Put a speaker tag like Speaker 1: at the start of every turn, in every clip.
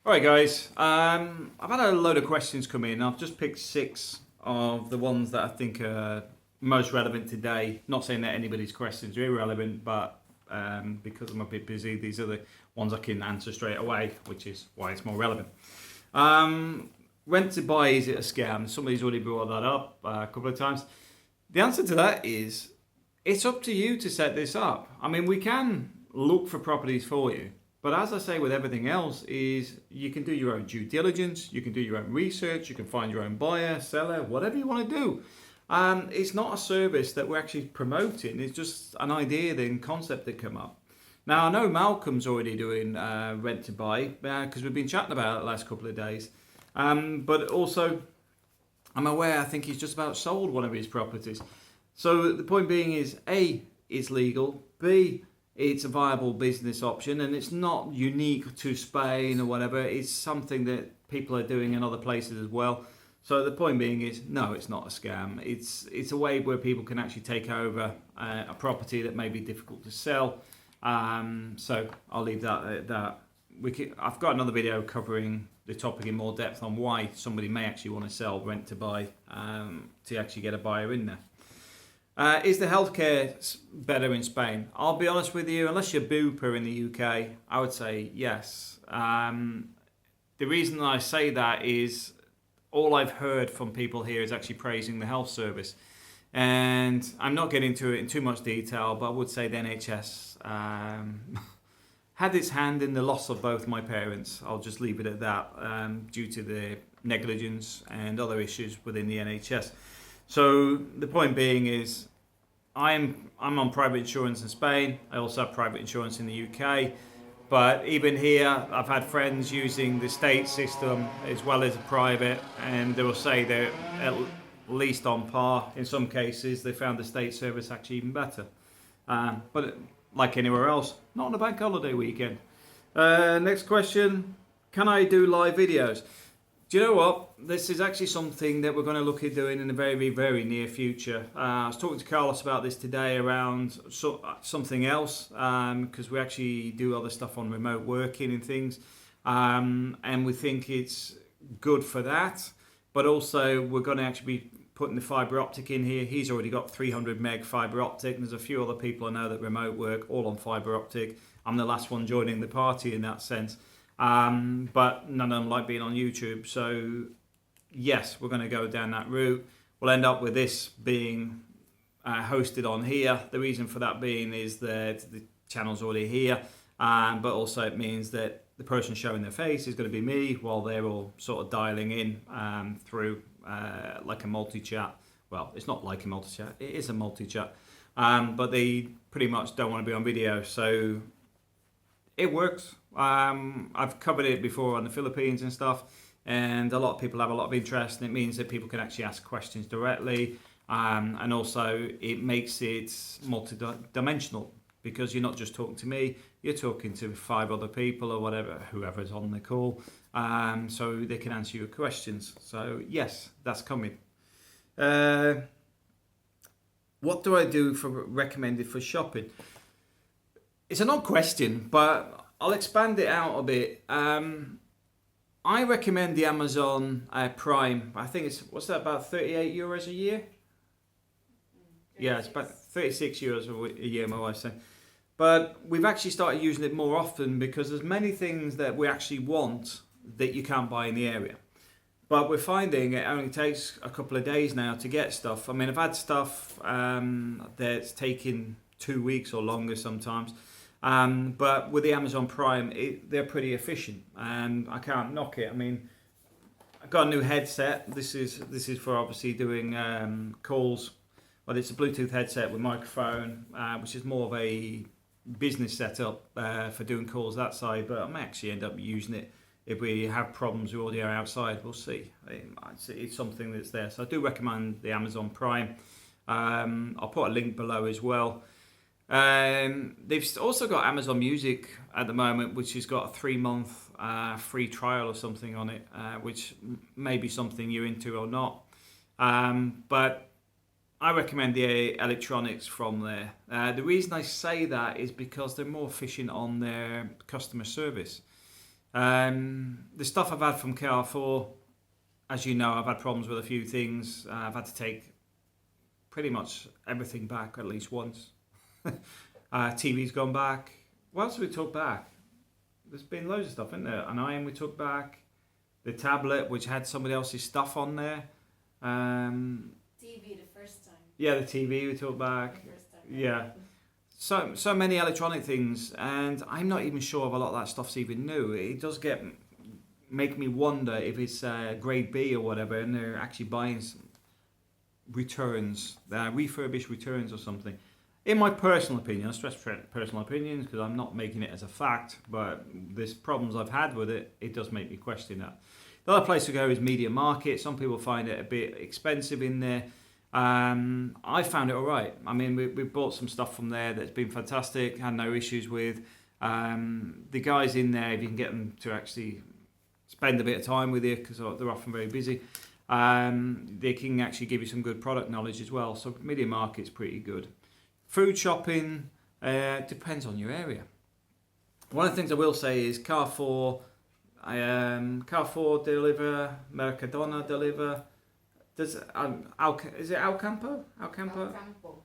Speaker 1: All right, guys. I've had a load of questions come in. I've just picked 6 of the ones that I think are most relevant today. Not saying that anybody's questions are irrelevant, but because I'm a bit busy, these are the ones I can answer straight away, which is why it's more relevant. Rent to buy, is it a scam? Somebody's already brought that up a couple of times. The answer to that is it's up to you to set this up. I mean, we can look for properties for you. But as I say with everything else, is you can do your own due diligence, you can do your own research, you can find your own buyer, seller, whatever you want to do. It's not a service that we're actually promoting. It's just an idea, then concept that come up. Now I know Malcolm's already doing rent to buy because we've been chatting about it the last couple of days. But also, I'm aware I think he's just about sold one of his properties. So the point being is A, it's legal. B, it's a viable business option, and it's not unique to Spain or whatever. It's something that people are doing in other places as well. So the point being is, no, it's not a scam. It's a way where people can actually take over a property that may be difficult to sell. So I'll leave that at that. I've got another video covering the topic in more depth on why somebody may actually want to sell rent to buy to actually get a buyer in there. Is the healthcare better in Spain? I'll be honest with you, unless you're Bupa in the UK, I would say yes. The reason I say that is all I've heard from people here is actually praising the health service. And I'm not getting into it in too much detail, but I would say the NHS had its hand in the loss of both my parents. I'll just leave it at that, due to the negligence and other issues within the NHS. So the point being is, I'm on private insurance in Spain. I also have private insurance in the UK. But even here, I've had friends using the state system as well as a private, and they will say they're at least on par. In some cases, they found the state service actually even better. But like anywhere else, not on a bank holiday weekend. Next question, can I do live videos? Do you know what? This is actually something that we're going to look at doing in the very, very near future. I was talking to Carlos about this today around something else, because we actually do other stuff on remote working and things. And we think it's good for that. But also, we're going to actually be putting the fibre optic in here. He's already got 300 meg fibre optic. And there's a few other people I know that remote work all on fibre optic. I'm the last one joining the party in that sense. But none of them like being on YouTube. So yes, we're going to go down that route. We'll end up with this being hosted on here. The reason for that being is that the channel's already here. But also it means that the person showing their face is going to be me while they're all sort of dialing in through like a multi-chat. Well, it's not like a multi-chat. It is a multi-chat. But they pretty much don't want to be on video. So it works. I've covered it before on the Philippines and stuff, and a lot of people have a lot of interest, and it means that people can actually ask questions directly, and also it makes it multi-dimensional because you're not just talking to me, you're talking to 5 other people or whatever, whoever's on the call, so they can answer your questions. So yes, that's coming. What do I do for recommended for shopping? It's an odd question, but I'll expand it out a bit. I recommend the Amazon Prime. I think it's, what's that, about 38 euros a year? Yeah, it's about 36 euros a year, my wife said. But we've actually started using it more often because there's many things that we actually want that you can't buy in the area. But we're finding it only takes a couple of days now to get stuff. I mean, I've had stuff that's taken 2 weeks or longer sometimes. But with the Amazon Prime, they're pretty efficient, and I can't knock it. I mean, I've got a new headset. This is for obviously doing calls. Well, it's a Bluetooth headset with microphone, which is more of a business setup for doing calls that side. But I may actually end up using it if we have problems with audio outside. We'll see. It's something that's there. So I do recommend the Amazon Prime. I'll put a link below as well. They've also got Amazon Music at the moment, which has got a 3-month free trial or something on it, which may be something you're into or not. But I recommend the electronics from there. The reason I say that is because they're more efficient on their customer service. The stuff I've had from Carrefour, as you know, I've had problems with a few things. I've had to take pretty much everything back at least once. TV's gone back. What else have we took back? There's been loads of stuff, isn't there? An iron we took back. The tablet, which had somebody else's stuff on there.
Speaker 2: TV the first time.
Speaker 1: Yeah, the TV we took back.
Speaker 2: The first time.
Speaker 1: Yeah. So many electronic things, and I'm not even sure if a lot of that stuff's even new. It does make me wonder if it's grade B or whatever, and they're actually buying returns, refurbished returns or something. In my personal opinion, I stress personal opinions because I'm not making it as a fact, but there's problems I've had with it. It does make me question that. The other place to go is Media Market. Some people find it a bit expensive in there. I found it all right. I mean, we bought some stuff from there that's been fantastic. Had no issues with the guys in there. If you can get them to actually spend a bit of time with you, because they're often very busy, they can actually give you some good product knowledge as well. So Media Market's pretty good. Food shopping depends on your area. One of the things I will say is Carrefour deliver, Mercadona deliver. Does is it Alcampo?
Speaker 2: Campo.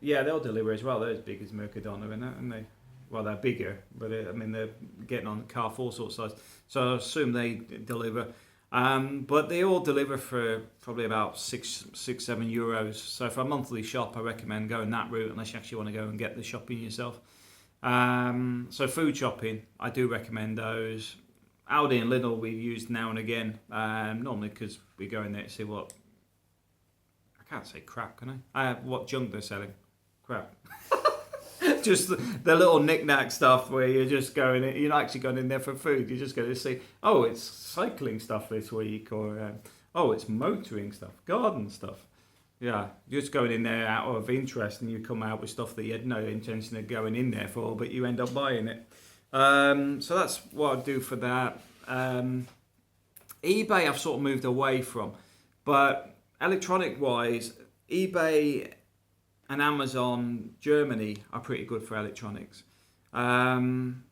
Speaker 1: Yeah, they'll deliver as well. They're as big as Mercadona, aren't they? Well, they're bigger, but they're getting on Carrefour sort of size. So I assume they deliver. But they all deliver for probably about €6-7. So for a monthly shop, I recommend going that route unless you actually want to go and get the shopping yourself. So food shopping, I do recommend those. Aldi and Lidl we use now and again, normally because we go in there to see what, I can't say crap, can I? What junk they're selling. Crap. Just the little knick-knack stuff where you're just going in, you're not actually going in there for food, you're just going to see, oh, it's cycling stuff this week, or oh, it's motoring stuff, garden stuff. Yeah, you're just going in there out of interest, and you come out with stuff that you had no intention of going in there for, but you end up buying it. So that's what I do for that. eBay I've sort of moved away from, but electronic-wise, eBay and Amazon Germany are pretty good for electronics. When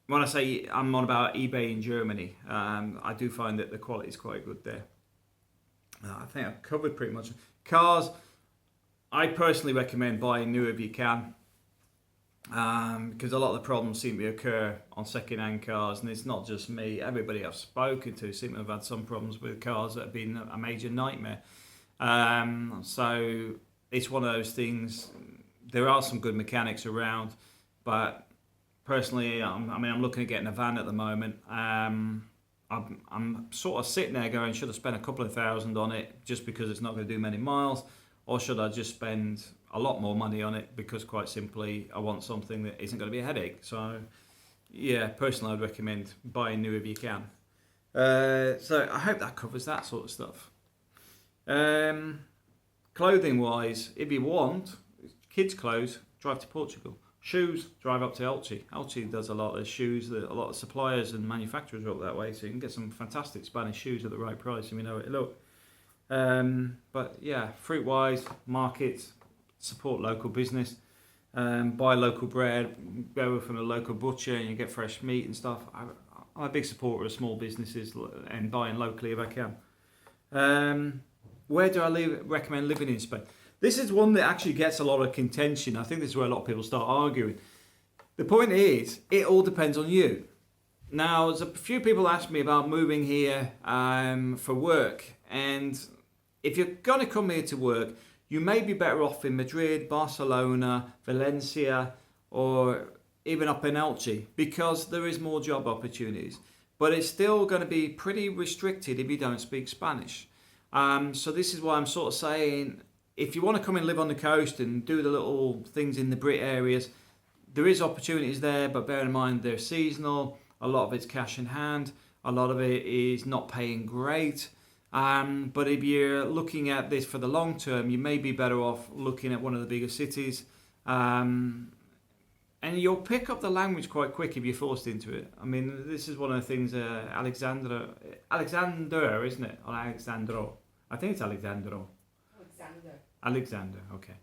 Speaker 1: I say I'm on about eBay in Germany, I do find that the quality is quite good there. I think I've covered pretty much. Cars, I personally recommend buying new if you can, because a lot of the problems seem to occur on second-hand cars, and it's not just me. Everybody I've spoken to seem to have had some problems with cars that have been a major nightmare. So it's one of those things. There are some good mechanics around, but personally, I'm looking at getting a van at the moment. I'm sort of sitting there going, should I spend a couple of thousand on it just because it's not going to do many miles, or should I just spend a lot more money on it because quite simply I want something that isn't going to be a headache? So yeah, personally I'd recommend buying new if you can. So I hope that covers that sort of stuff. Clothing wise, if you want kids clothes, drive to Portugal. Shoes, drive up to Elche. Elche does a lot of shoes. A lot of suppliers and manufacturers are up that way, so you can get some fantastic Spanish shoes at the right price if you know it. Look, but yeah, fruit wise, markets, support local business, buy local bread, go from a local butcher, and you get fresh meat and stuff. I'm a big supporter of small businesses and buying locally if I can. Where do I recommend living in Spain? This is one that actually gets a lot of contention. I think this is where a lot of people start arguing. The point is, it all depends on you. Now, there's a few people ask me about moving here for work. And if you're going to come here to work, you may be better off in Madrid, Barcelona, Valencia, or even up in Elche, because there is more job opportunities. But it's still going to be pretty restricted if you don't speak Spanish. So this is why I'm sort of saying, if you want to come and live on the coast and do the little things in the Brit areas, there is opportunities there, but bear in mind they're seasonal. A lot of it's cash in hand. A lot of it is not paying great. But if you're looking at this for the long term, you may be better off looking at one of the bigger cities. And you'll pick up the language quite quick if you're forced into it. I mean, this is one of the things, Alexander, isn't it? Or Alexandro. I think it's Alexandro.
Speaker 2: Alexander,
Speaker 1: okay.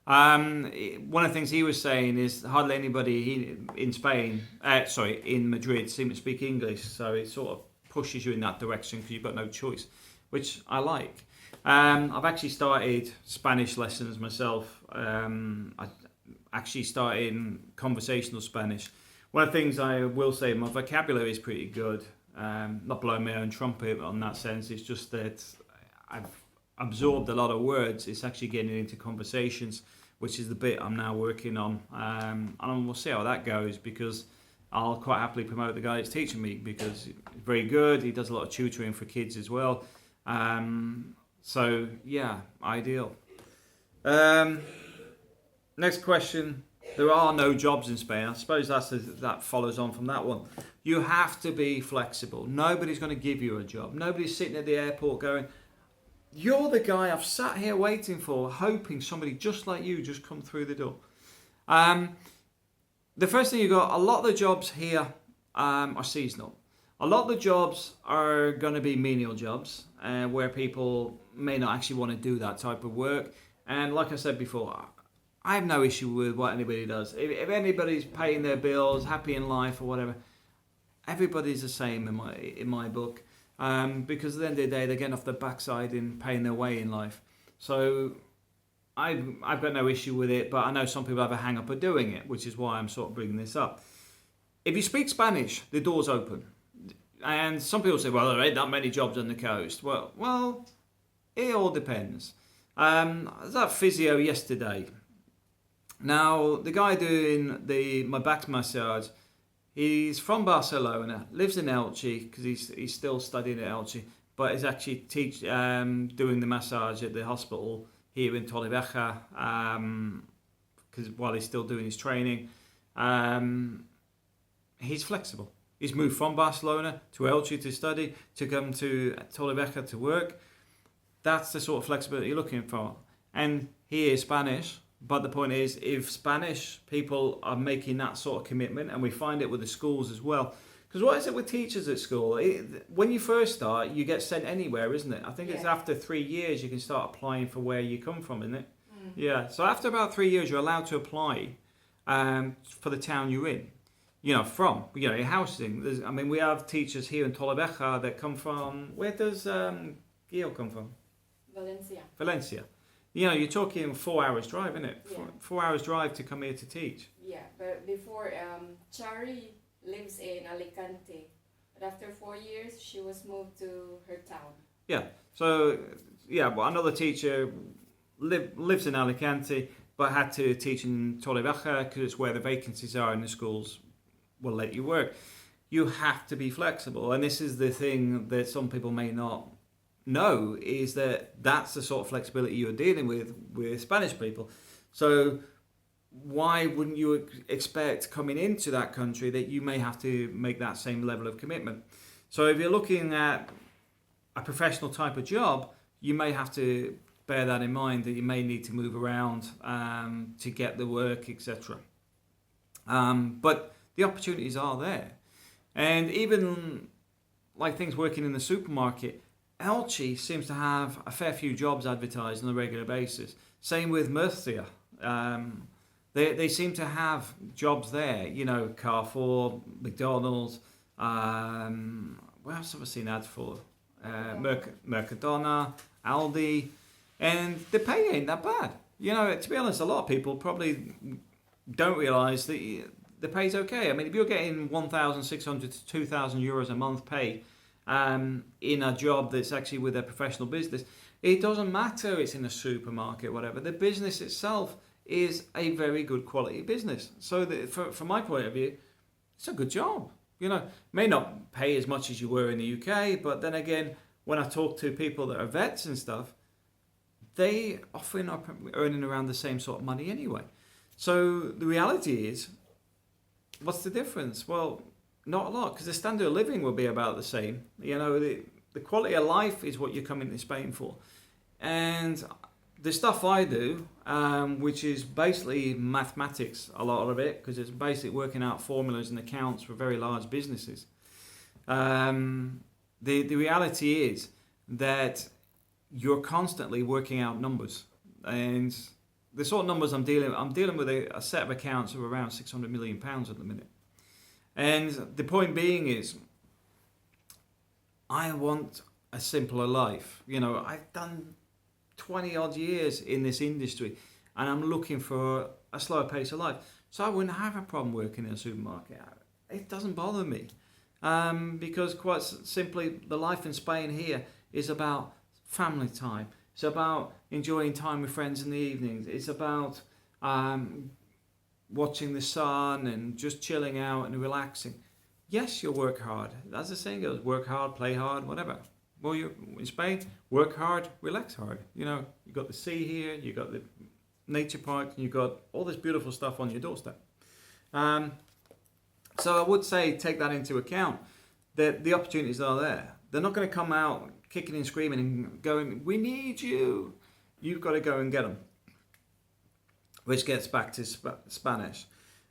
Speaker 1: One of the things he was saying is hardly anybody in Spain, in Madrid, seem to speak English. So it sort of pushes you in that direction because you've got no choice, which I like. I've actually started Spanish lessons myself. I actually started conversational Spanish. One of the things I will say, my vocabulary is pretty good. Not blowing my own trumpet on that sense. It's just that I've absorbed a lot of words. It's actually getting into conversations, which is the bit I'm now working on. And we'll see how that goes, because I'll quite happily promote the guy that's teaching me, because he's very good. He does a lot of tutoring for kids as well. So yeah, ideal. Next question. There are no jobs in Spain. I suppose that follows on from that one. You have to be flexible. Nobody's going to give you a job. Nobody's sitting at the airport going, you're the guy I've sat here waiting for, hoping somebody just like you just come through the door. The first thing you got, a lot of the jobs here are seasonal. A lot of the jobs are going to be menial jobs, where people may not actually want to do that type of work. And like I said before, I have no issue with what anybody does. If anybody's paying their bills, happy in life or whatever, everybody's the same in my book. Because at the end of the day, they're getting off their backside and paying their way in life. So I've got no issue with it, but I know some people have a hang up of doing it, which is why I'm sort of bringing this up. If you speak Spanish, the door's open. And some people say, well, there ain't that many jobs on the coast. Well, it all depends. I was at physio yesterday. Now, the guy doing my back massage, he's from Barcelona, lives in Elche, because he's still studying at Elche, but is actually doing the massage at the hospital here in Torrevieja, because while he's still doing his training. He's flexible. He's moved from Barcelona to Elche to study, to come to Torrevieja to work. That's the sort of flexibility you're looking for. And he is Spanish. But the point is, if Spanish people are making that sort of commitment, and we find it with the schools as well, because what is it with teachers at school? When you first start, you get sent anywhere, isn't it? I think it's after 3 years you can start applying for where you come from, isn't it? Mm. Yeah, so after about 3 years, you're allowed to apply for the town you're in. From your housing. We have teachers here in Torrevieja that come from, where does Gil come from? Valencia. You're talking 4 hours drive, isn't it?
Speaker 2: Yeah.
Speaker 1: 4 hours drive to come here to teach.
Speaker 2: Yeah, but before, Chari lives in Alicante. But after 4 years, she was moved to her town.
Speaker 1: Yeah, so, another teacher lives in Alicante, but had to teach in Torrevieja because it's where the vacancies are in the schools will let you work. You have to be flexible. And this is the thing that some people may not know, is that's the sort of flexibility you're dealing with Spanish people. So why wouldn't you expect coming into that country that you may have to make that same level of commitment? So if you're looking at a professional type of job, you may have to bear that in mind, that you may need to move around to get the work, etc. But the opportunities are there. And even like things working in the supermarket, Elche seems to have a fair few jobs advertised on a regular basis. Same with Murcia. They seem to have jobs there. Carrefour, McDonald's. What else have I seen ads for? Mercadona, Aldi. And the pay ain't that bad. To be honest, a lot of people probably don't realise that the pay's okay. If you're getting 1,600 to 2,000 euros a month pay, in a job that's actually with a professional business, it doesn't matter it's in a supermarket, whatever. The business itself is a very good quality business. So from my point of view, it's a good job. May not pay as much as you were in the UK, but then again, when I talk to people that are vets and stuff, they often are earning around the same sort of money anyway. So the reality is, what's the difference? Well, not a lot, because the standard of living will be about the same. The quality of life is what you're coming to Spain for. And the stuff I do, which is basically mathematics, a lot of it, because it's basically working out formulas and accounts for very large businesses. The reality is that you're constantly working out numbers. And the sort of numbers I'm dealing with a set of accounts of around £600 million at the minute. And the point being is, I want a simpler life. You know, I've done 20 odd years in this industry, and I'm looking for a slower pace of life. So I wouldn't have a problem working in a supermarket. It doesn't bother me. Because quite simply, the life in Spain here is about family time. It's about enjoying time with friends in the evenings. It's about watching the sun and just chilling out and relaxing. Yes, you'll work hard. As the saying goes, work hard, play hard, whatever. Well, you're in Spain, work hard, relax hard. You know, you've got the sea here, you've got the nature park, you've got all this beautiful stuff on your doorstep. So I would say take that into account, that the opportunities are there. They're not going to come out kicking and screaming and going, we need you. You've got to go and get them. Which gets back to Spanish.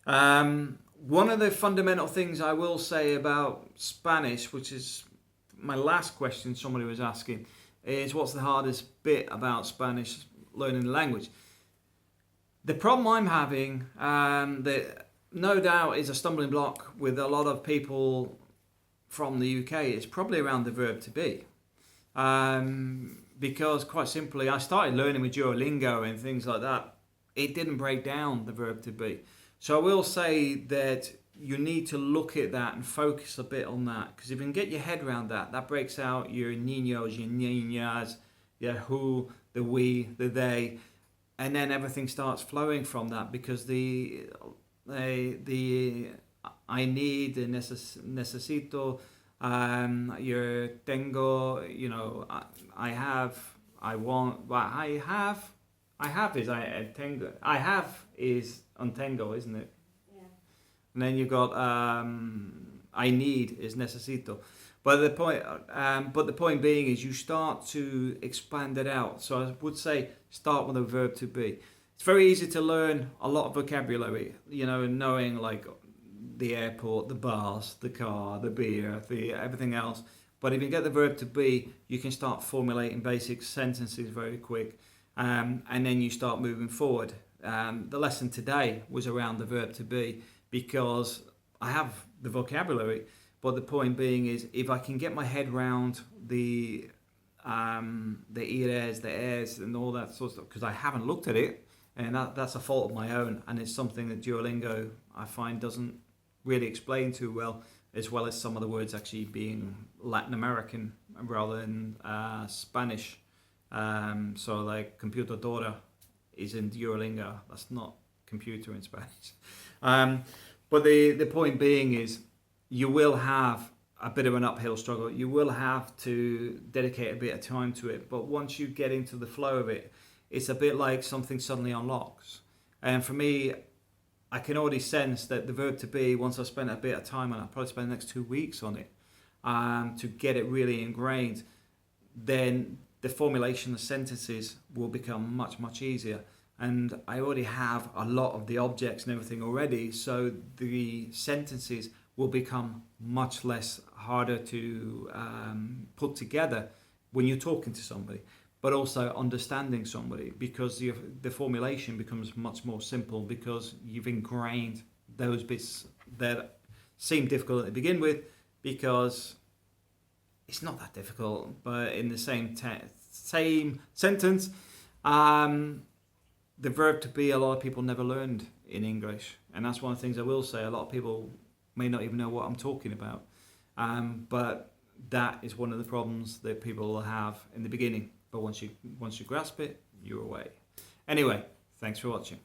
Speaker 1: One of the fundamental things I will say about Spanish, which is my last question somebody was asking, is what's the hardest bit about Spanish, learning the language? The problem I'm having, that no doubt is a stumbling block with a lot of people from the UK, is probably around the verb to be. Because quite simply, I started learning with Duolingo and things like that. It didn't break down the verb to be. So I will say that you need to look at that and focus a bit on that. Because if you can get your head around that, that breaks out your niños, your niñas, your who, the we, the they. And then everything starts flowing from that, because the I need, the necesito, your tengo, you know, I have, I want, well, I have is I tengo. I have is untengo, isn't it?
Speaker 2: Yeah.
Speaker 1: And then you've got I need is necesito. But the point being is you start to expand it out. So I would say start with a verb to be. It's very easy to learn a lot of vocabulary, you know, knowing like the airport, the bars, the car, the beer, the everything else. But if you get the verb to be, you can start formulating basic sentences very quick, and then you start moving forward. The lesson today was around the verb to be, because I have the vocabulary, but the point being is if I can get my head round the ires, the airs, and all that sort of stuff, because I haven't looked at it, and that's a fault of my own, and it's something that Duolingo I find doesn't really explain too well as some of the words actually being Latin American rather than Spanish. So like computadora is in Duolingo. That's not computer in Spanish. But the point being is you will have a bit of an uphill struggle. You will have to dedicate a bit of time to it. But once you get into the flow of it, it's a bit like something suddenly unlocks. And for me, I can already sense that the verb to be, once I've spent a bit of time on it, I'll probably spend the next 2 weeks on it to get it really ingrained, then the formulation of sentences will become much, much easier. And I already have a lot of the objects and everything already, so the sentences will become much less harder to put together when you're talking to somebody, but also understanding somebody, because the formulation becomes much more simple because you've ingrained those bits that seem difficult to begin with, because it's not that difficult, but in the same sentence, the verb to be, a lot of people never learned in English, and that's one of the things I will say. A lot of people may not even know what I'm talking about, but that is one of the problems that people will have in the beginning. But once you grasp it, you're away. Anyway, thanks for watching.